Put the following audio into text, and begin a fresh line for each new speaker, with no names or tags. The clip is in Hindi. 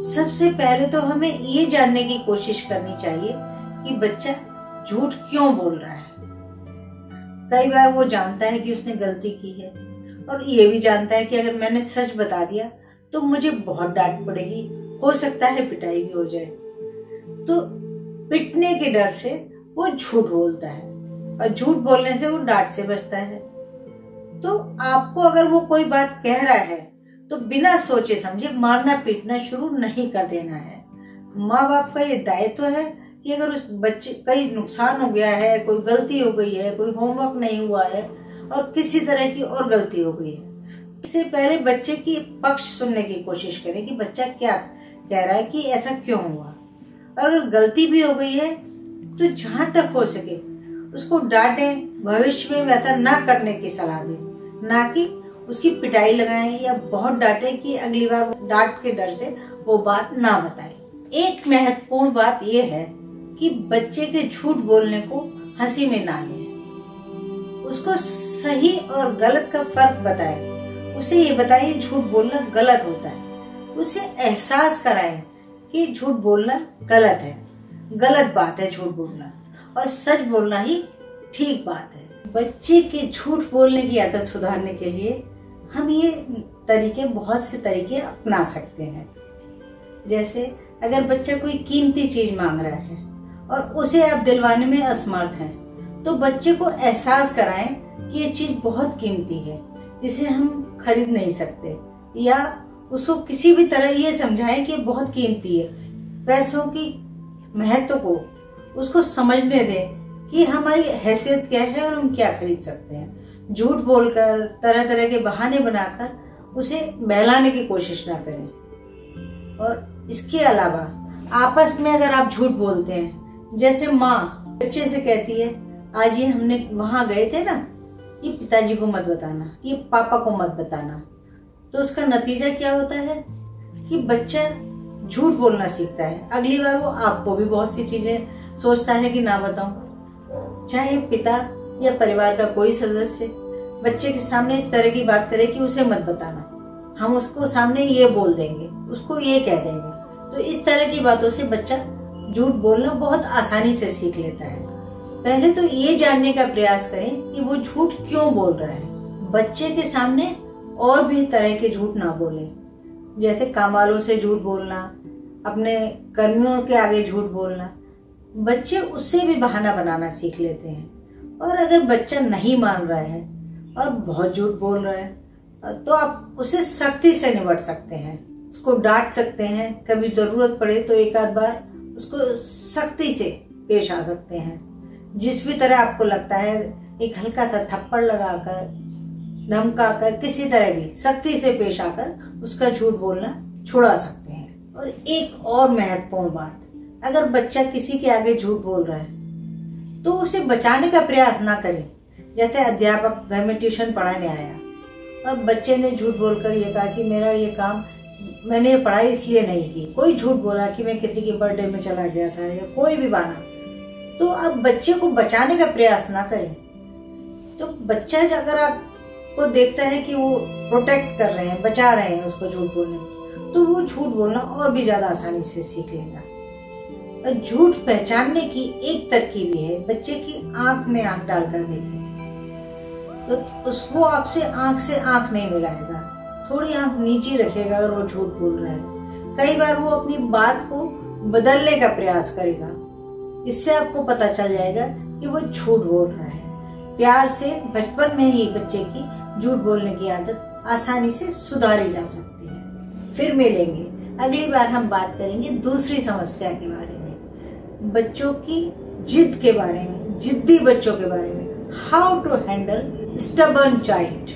सबसे पहले तो हमें ये जानने की कोशिश करनी चाहिए कि बच्चा झूठ क्यों बोल रहा है। कई बार वो जानता है कि उसने गलती की है और ये भी जानता है कि अगर मैंने सच बता दिया तो मुझे बहुत डांट पड़ेगी, हो सकता है पिटाई भी हो जाए। तो पिटने के डर से वो झूठ बोलता है और झूठ बोलने से वो डांट से बचता है। तो आपको अगर वो कोई बात कह रहा है तो बिना सोचे समझे मारना पीटना शुरू नहीं कर देना है। माँ बाप का ये दायित्व है कि अगर उस बच्चे कहीं नुकसान हो गया है, कोई गलती हो गई है, कोई होमवर्क नहीं हुआ है और किसी तरह की और गलती हो गई है, इससे पहले बच्चे की पक्ष सुनने की कोशिश करें कि बच्चा क्या कह रहा है, कि ऐसा क्यों हुआ। अगर गलती भी हो गई है तो जहां तक हो सके उसको डांटें, भविष्य में वैसा ना करने की सलाह दें, ना कि उसकी पिटाई लगाएं या बहुत डांटें कि अगली बार डांट के डर से वो बात ना बताए। एक महत्वपूर्ण बात यह है कि बच्चे के झूठ बोलने को हंसी में ना लें। उसको सही और गलत का फर्क बताएं। उसे ये बताइए झूठ बोलना गलत होता है। उसे एहसास कराएं कि झूठ बोलना गलत है, गलत बात है झूठ बोलना, और सच बोलना ही ठीक बात है। बच्चे के झूठ बोलने की आदत सुधारने के लिए हम ये बहुत से तरीके अपना सकते हैं। जैसे अगर बच्चा कोई कीमती चीज मांग रहा है और उसे आप दिलवाने में असमर्थ हैं, तो बच्चे को एहसास कराएं कि ये चीज बहुत कीमती है, इसे हम खरीद नहीं सकते, या उसको किसी भी तरह ये समझाएं कि बहुत कीमती है। पैसों की महत्व को उसको समझने दें कि हमारी हैसियत क्या है और हम क्या खरीद सकते हैं। झूठ बोलकर, तरह तरह के बहाने बनाकर उसे बहलाने की कोशिश ना करें। और इसके अलावा आपस में अगर आप झूठ बोलते हैं, जैसे माँ बच्चे से कहती है आज ये हमने वहां गए थे ना, ये पिताजी को मत बताना, ये पापा को मत बताना, तो उसका नतीजा क्या होता है कि बच्चा झूठ बोलना सीखता है। अगली बार वो आपको भी बहुत सी चीजें सोचता है कि ना बताऊं। चाहे पिता या परिवार का कोई सदस्य बच्चे के सामने इस तरह की बात करे कि उसे मत बताना, हम उसको सामने ये बोल देंगे, उसको ये कह देंगे। तो इस तरह की बातों से बच्चा झूठ बोलना बहुत आसानी से सीख लेता है। पहले तो ये जानने का प्रयास करें कि वो झूठ क्यों बोल रहा है। बच्चे के सामने और भी तरह के झूठ ना बोलें, जैसे काम वालों से झूठ बोलना, अपने कर्मियों के आगे झूठ बोलना। बच्चे उससे भी बहाना बनाना सीख लेते हैं। और अगर बच्चा नहीं मान रहा है और बहुत झूठ बोल रहा है तो आप उसे सख्ती से निपट सकते हैं, उसको डांट सकते हैं, कभी जरूरत पड़े तो एक आध बार उसको सख्ती से पेश आ सकते हैं। जिस भी तरह आपको लगता है, एक हल्का सा थप्पड़ लगाकर, धमकाकर, किसी तरह भी सख्ती से पेश आकर उसका झूठ बोलना छुड़ा सकते हैं। और एक और महत्वपूर्ण बात, अगर बच्चा किसी के आगे झूठ बोल रहा है तो उसे बचाने का प्रयास ना करें। जैसे अध्यापक घर में ट्यूशन पढ़ाने आया और बच्चे ने झूठ बोलकर ये कहा कि मेरा ये काम, मैंने ये पढ़ाई इसलिए नहीं की। कोई झूठ बोला कि मैं किसी के बर्थडे में चला गया था, या कोई भी बहाना। तो अब बच्चे को बचाने का प्रयास ना करें। तो बच्चा अगर आपको देखता है कि वो प्रोटेक्ट कर रहे हैं, बचा रहे हैं उसको झूठ बोलने, तो वो झूठ बोलना और भी ज्यादा आसानी से सीख लेगा। झूठ पहचानने की एक तरकीब है, बच्चे की आंख में आंख डालकर देखें। तो वो आपसे आंख से आंख नहीं मिलाएगा, थोड़ी आंख नीचे रखेगा अगर वो झूठ बोल रहा है। कई बार वो अपनी बात को बदलने का प्रयास करेगा, इससे आपको पता चल जाएगा कि वो झूठ बोल रहा है। प्यार से बचपन में ही बच्चे की झूठ बोलने की आदत आसानी से सुधारी जा सकती है। फिर मिलेंगे, अगली बार हम बात करेंगे दूसरी समस्या के बारे में, बच्चों की जिद के बारे में, जिद्दी बच्चों के बारे में। How to handle stubborn child.